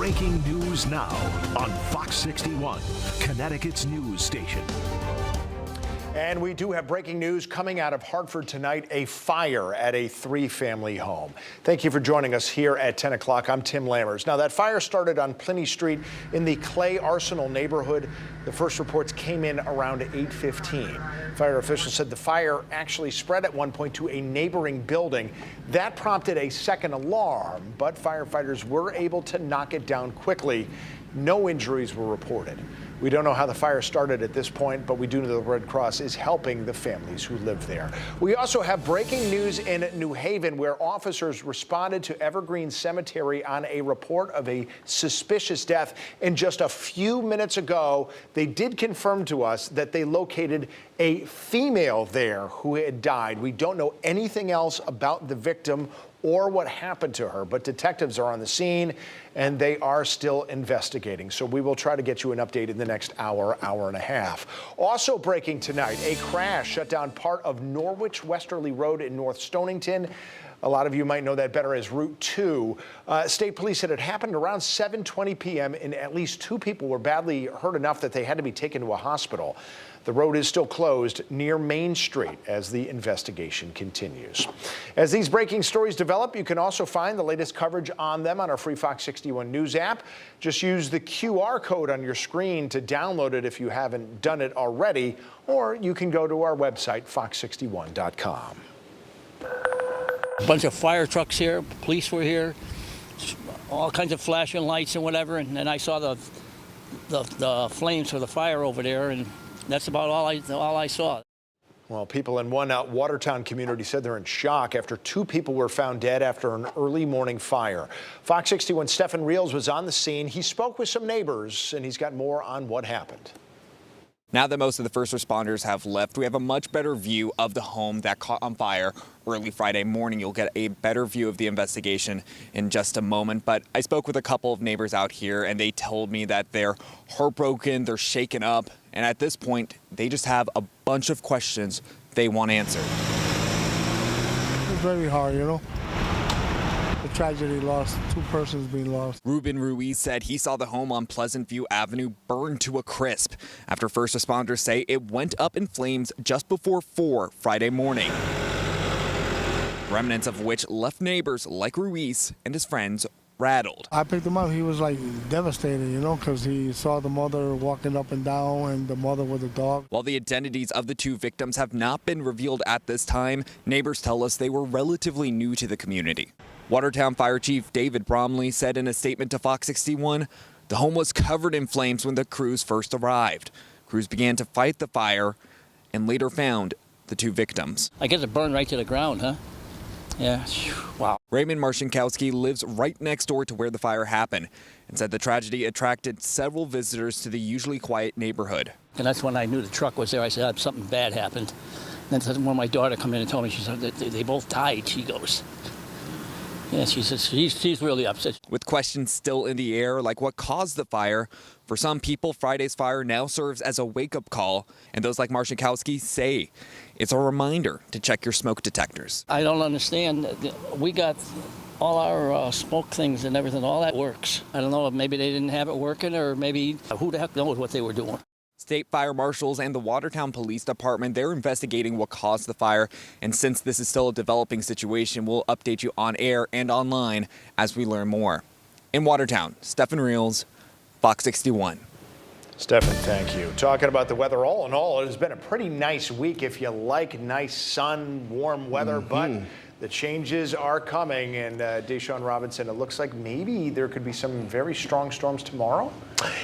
Breaking news now on Fox 61, Connecticut's news station. And we do have breaking news coming out of Hartford tonight, a fire at a three-family home. Thank you for joining us here at 10 o'clock. I'm Tim Lammers. Now, that fire started on Pliny Street in the Clay Arsenal neighborhood. The first reports came in around 8:15. Fire officials said the fire actually spread at one point to a neighboring building. That prompted a second alarm, but firefighters were able to knock it down quickly. No injuries were reported. We don't know how the fire started at this point, but we do know the Red Cross is helping the families who live there. We also have breaking news in New Haven, where officers responded to Evergreen Cemetery on a report of a suspicious death. And just a few minutes ago, they did confirm to us that they located a female there who had died. We don't know anything else about the victim or what happened to her, but detectives are on the scene and they are still investigating. So we will try to get you an update in the next hour, hour and a half. Also breaking tonight, a crash shut down part of Norwich Westerly Road in North Stonington. A lot of you might know that better as Route 2. State police said it happened around 7:20 p.m. and at least 2 people were badly hurt enough that they had to be taken to a hospital. The road is still closed near Main Street as the investigation continues. As these breaking stories develop, you can also find the latest coverage on them on our free Fox 61 News app. Just use the QR code on your screen to download it if you haven't done it already, or you can go to our website, fox61.com. A bunch of fire trucks here, police were here, all kinds of flashing lights and whatever, and then I saw the flames for the fire over there, and that's about all I saw. Well, people in one Watertown community said they're in shock after 2 people were found dead after an early morning fire. Fox 61 Stephen Reels was on the scene. He spoke with some neighbors, and he's got more on what happened. Now that most of the first responders have left, we have a much better view of the home that caught on fire early Friday morning. You'll get a better view of the investigation in just a moment. But I spoke with a couple of neighbors out here, and they told me that they're heartbroken, they're shaken up, and at this point, they just have a bunch of questions they want answered. It's very hard, you know. The tragedy lost, 2 persons being lost. Ruben Ruiz said he saw the home on Pleasant View Avenue burn to a crisp after first responders say it went up in flames just before 4 Friday morning. Remnants of which left neighbors like Ruiz and his friends rattled. I picked him up. He was like devastated, you know, because he saw the mother walking up and down and the mother with the dog. While the identities of the 2 victims have not been revealed at this time, neighbors tell us they were relatively new to the community. Watertown Fire Chief David Bromley said in a statement to Fox 61, the home was covered in flames when the crews first arrived. Crews began to fight the fire and later found the 2 victims. I guess it burned right to the ground, huh? Yeah, wow. Raymond Marcinkowski lives right next door to where the fire happened and said the tragedy attracted several visitors to the usually quiet neighborhood. And that's when I knew the truck was there. I said, something bad happened. And then when my daughter came in and told me, she said that they both died, she goes. Yeah, she says she's really upset. With questions still in the air, like what caused the fire, for some people, Friday's fire now serves as a wake-up call. And those like Marcinkowski say it's a reminder to check your smoke detectors. I don't understand. We got all our smoke things and everything, all that works. I don't know if maybe they didn't have it working, or maybe who the heck knows what they were doing. State fire marshals and the Watertown Police Department, they're investigating what caused the fire. And since this is still a developing situation, we'll update you on air and online as we learn more. In Watertown, Stephen Reels, Fox 61. Stephen, thank you. Talking about the weather, all in all, it has been a pretty nice week if you like nice sun, warm weather, but the changes are coming. And Deshaun Robinson, it looks like maybe there could be some very strong storms tomorrow.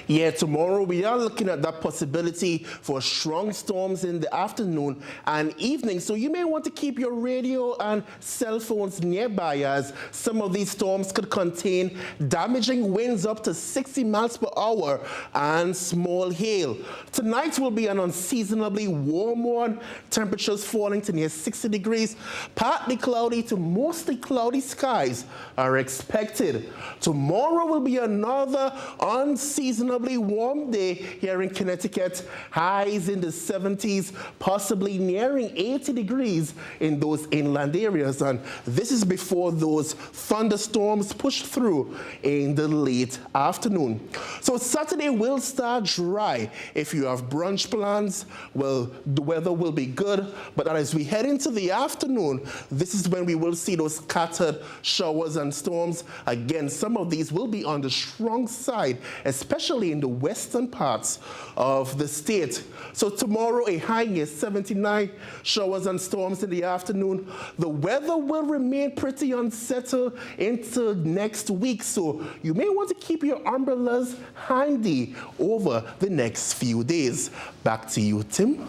Yeah, tomorrow we are looking at that possibility for strong storms in the afternoon and evening. So you may want to keep your radio and cell phones nearby, as some of these storms could contain damaging winds up to 60 miles per hour and small hail. Tonight will be an unseasonably warm one. Temperatures falling to near 60 degrees. Partly cloudy to mostly cloudy skies are expected. Tomorrow will be another unseasonable unseasonably warm day here in Connecticut. Highs in the 70s, possibly nearing 80 degrees in those inland areas. And this is before those thunderstorms push through in the late afternoon. So Saturday will start dry. If you have brunch plans, well, the weather will be good. But as we head into the afternoon, this is when we will see those scattered showers and storms. Again, some of these will be on the strong side, especially in the western parts of the state. So tomorrow, a high near 79, showers and storms in the afternoon. The weather will remain pretty unsettled into next week, so you may want to keep your umbrellas handy over the next few days. Back to you, Tim.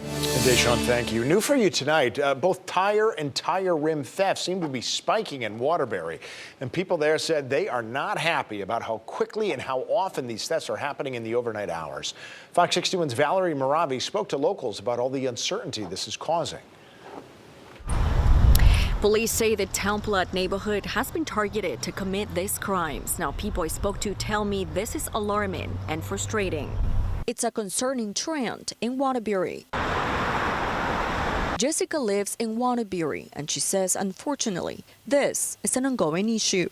And Deshaun, thank you. New for you tonight, both tire and tire rim thefts seem to be spiking in Waterbury. And people there said they are not happy about how quickly and how often these thefts are happening in the overnight hours. Fox 61's Valerie Moravi spoke to locals about all the uncertainty this is causing. Police say the Townblood neighborhood has been targeted to commit these crimes. Now, people I spoke to tell me this is alarming and frustrating. It's a concerning trend in Waterbury. Jessica lives in Waterbury, and she says, unfortunately, this is an ongoing issue.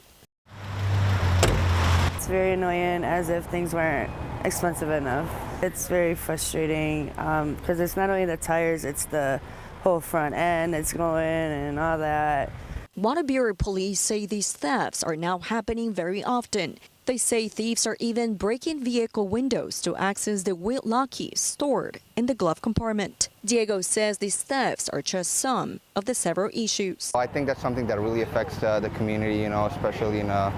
It's very annoying, as if things weren't expensive enough. It's very frustrating because it's not only the tires, it's the whole front end that's going and all that. Waterbury police say these thefts are now happening very often. They say thieves are even breaking vehicle windows to access the wheel lock keys stored in the glove compartment. Diego says these thefts are just some of the several issues. I think that's something that really affects the community, especially in a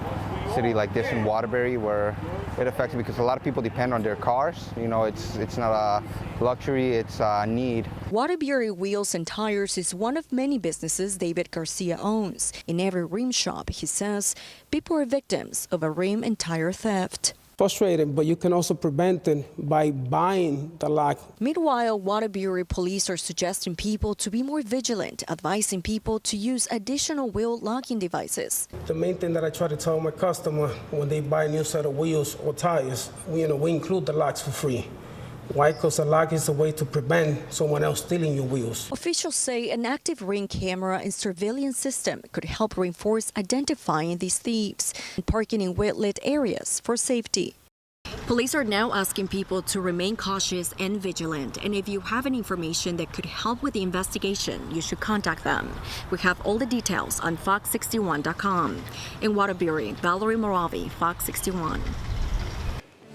city like this in Waterbury, where it affects because a lot of people depend on their cars. It's not a luxury, it's a need. Waterbury Wheels and Tires is one of many businesses David Garcia owns. In every rim shop, he says, people are victims of a rim and tire theft. Frustrating, but you can also prevent it by buying the lock. Meanwhile, Waterbury police are suggesting people to be more vigilant, advising people to use additional wheel locking devices. The main thing that I try to tell my customer when they buy a new set of wheels or tires, we include the locks for free. Why? Because a lock is a way to prevent someone else stealing your wheels. Officials say an active ring camera and surveillance system could help reinforce identifying these thieves and parking in well-lit areas for safety. Police are now asking people to remain cautious and vigilant, and if you have any information that could help with the investigation, you should contact them. We have all the details on fox61.com. In Waterbury, Valerie Moravi, Fox 61.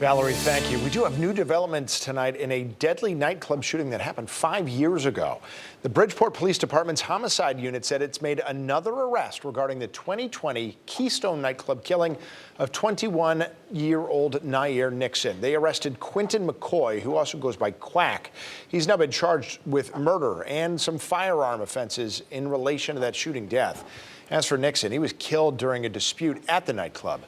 Valerie, thank you. We do have new developments tonight in a deadly nightclub shooting that happened 5 years ago. The Bridgeport Police Department's homicide unit said it's made another arrest regarding the 2020 Keystone nightclub killing of 21-year-old Nair Nixon. They arrested Quinton McCoy, who also goes by Quack. He's now been charged with murder and some firearm offenses in relation to that shooting death. As for Nixon, he was killed during a dispute at the nightclub.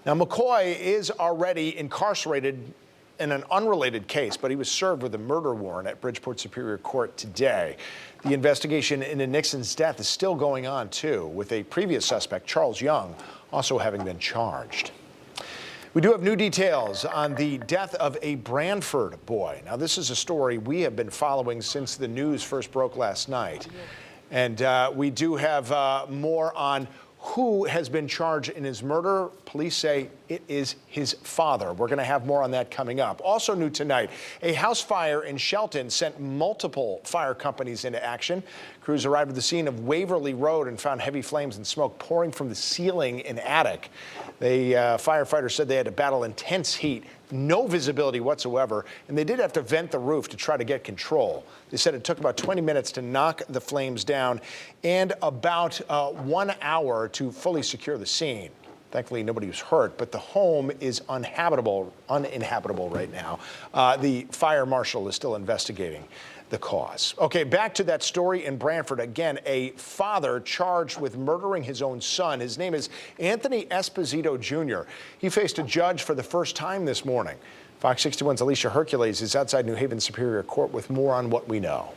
Now, McCoy is already incarcerated in an unrelated case, but he was served with a murder warrant at Bridgeport Superior Court today. The investigation into Nixon's death is still going on, too, with a previous suspect, Charles Young, also having been charged. We do have new details on the death of a Branford boy. Now, this is a story we have been following since the news first broke last night. And we do have more on who has been charged in his murder. Police say it is his father. We're going to have more on that coming up. Also new tonight, a house fire in Shelton sent multiple fire companies into action. Crews arrived at the scene of Waverly Road and found heavy flames and smoke pouring from the ceiling and attic. The firefighters said they had to battle intense heat, no visibility whatsoever, and they did have to vent the roof to try to get control. They said it took about 20 minutes to knock the flames down and about 1 hour to fully secure the scene. Thankfully, nobody was hurt, but the home is uninhabitable right now. The fire marshal is still investigating the cause. Okay, back to that story in Branford. Again, a father charged with murdering his own son. His name is Anthony Esposito Jr. He faced a judge for the first time this morning. Fox 61's Alicia Hercules is outside New Haven Superior Court with more on what we know.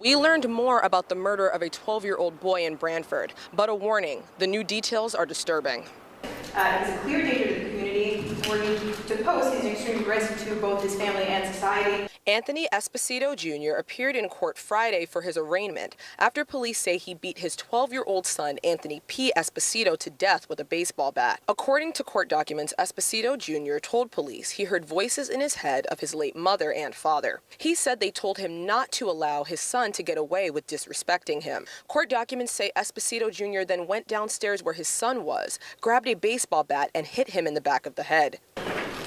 We learned more about the murder of a 12-year-old boy in Branford, but a warning, the new details are disturbing. It's a clear danger to the community, were to pose his extreme risk to both his family and society. Anthony Esposito Jr. appeared in court Friday for his arraignment after police say he beat his 12-year-old son, Anthony P. Esposito, to death with a baseball bat. According to court documents, Esposito Jr. told police he heard voices in his head of his late mother and father. He said they told him not to allow his son to get away with disrespecting him. Court documents say Esposito Jr. then went downstairs where his son was, grabbed a baseball bat, and hit him in the back of the head.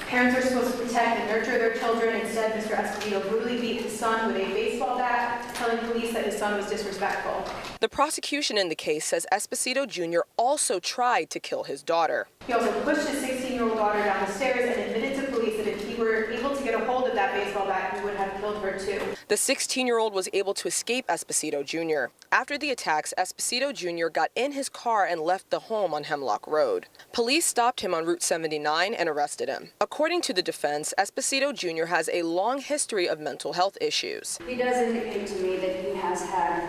Parents are supposed to protect and nurture their children. Instead, Mr. Esposito brutally beat his son with a baseball bat, telling police that his son was disrespectful. The prosecution in the case says Esposito Jr. also tried to kill his daughter. He also pushed his 16-year-old daughter down the stairs and admitted to police that if he were able to get a hold of that baseball bat, he would have killed her too. The 16-year-old was able to escape Esposito Jr. After the attacks, Esposito Jr. got in his car and left the home on Hemlock Road. Police stopped him on Route 79 and arrested him. According to the defense, Esposito Jr. has a long history of mental health issues. He does indicate to me that he has had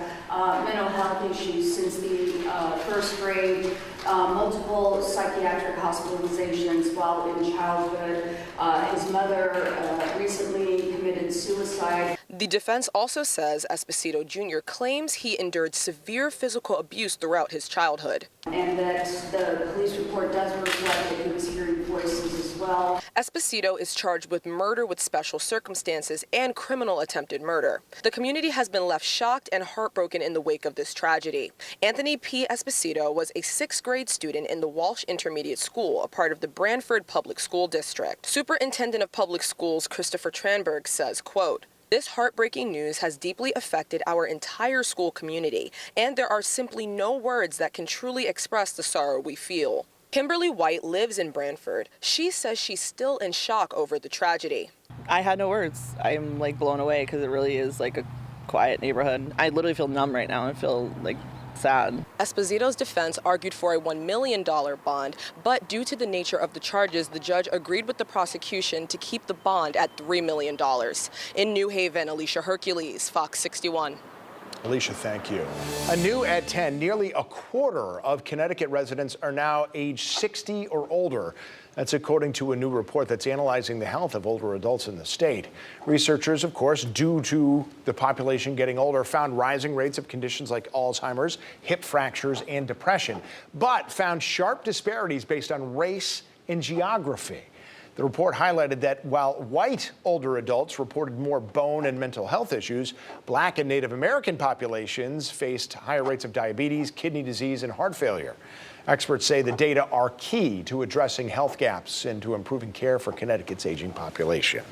mental health issues since the first grade, multiple psychiatric hospitalizations while in childhood. His mother recently committed suicide. The defense also says Esposito Jr. claims he endured severe physical abuse throughout his childhood. And that the police report does reflect that he was hearing voices as well. Esposito is charged with murder with special circumstances and criminal attempted murder. The community has been left shocked and heartbroken in the wake of this tragedy. Anthony P. Esposito was a 6th grade student in the Walsh Intermediate School, a part of the Branford Public School District. Superintendent of Public Schools Christopher Tranberg says, quote, "This heartbreaking news has deeply affected our entire school community, and there are simply no words that can truly express the sorrow we feel." Kimberly White lives in Branford. She says she's still in shock over the tragedy. I had no words. I'm like blown away because it really is like a quiet neighborhood. I literally feel numb right now. I feel like sad. Esposito's defense argued for a $1 million bond, but due to the nature of the charges, the judge agreed with the prosecution to keep the bond at $3 million. In New Haven, Alicia Hercules, Fox 61. Alicia, thank you. Anew at 10, nearly a quarter of Connecticut residents are now age 60 or older. That's according to a new report that's analyzing the health of older adults in the state. Researchers, of course, due to the population getting older, found rising rates of conditions like Alzheimer's, hip fractures, and depression, but found sharp disparities based on race and geography. The report highlighted that while white older adults reported more bone and mental health issues, Black and Native American populations faced higher rates of diabetes, kidney disease, and heart failure. Experts say the data are key to addressing health gaps and to improving care for Connecticut's aging population.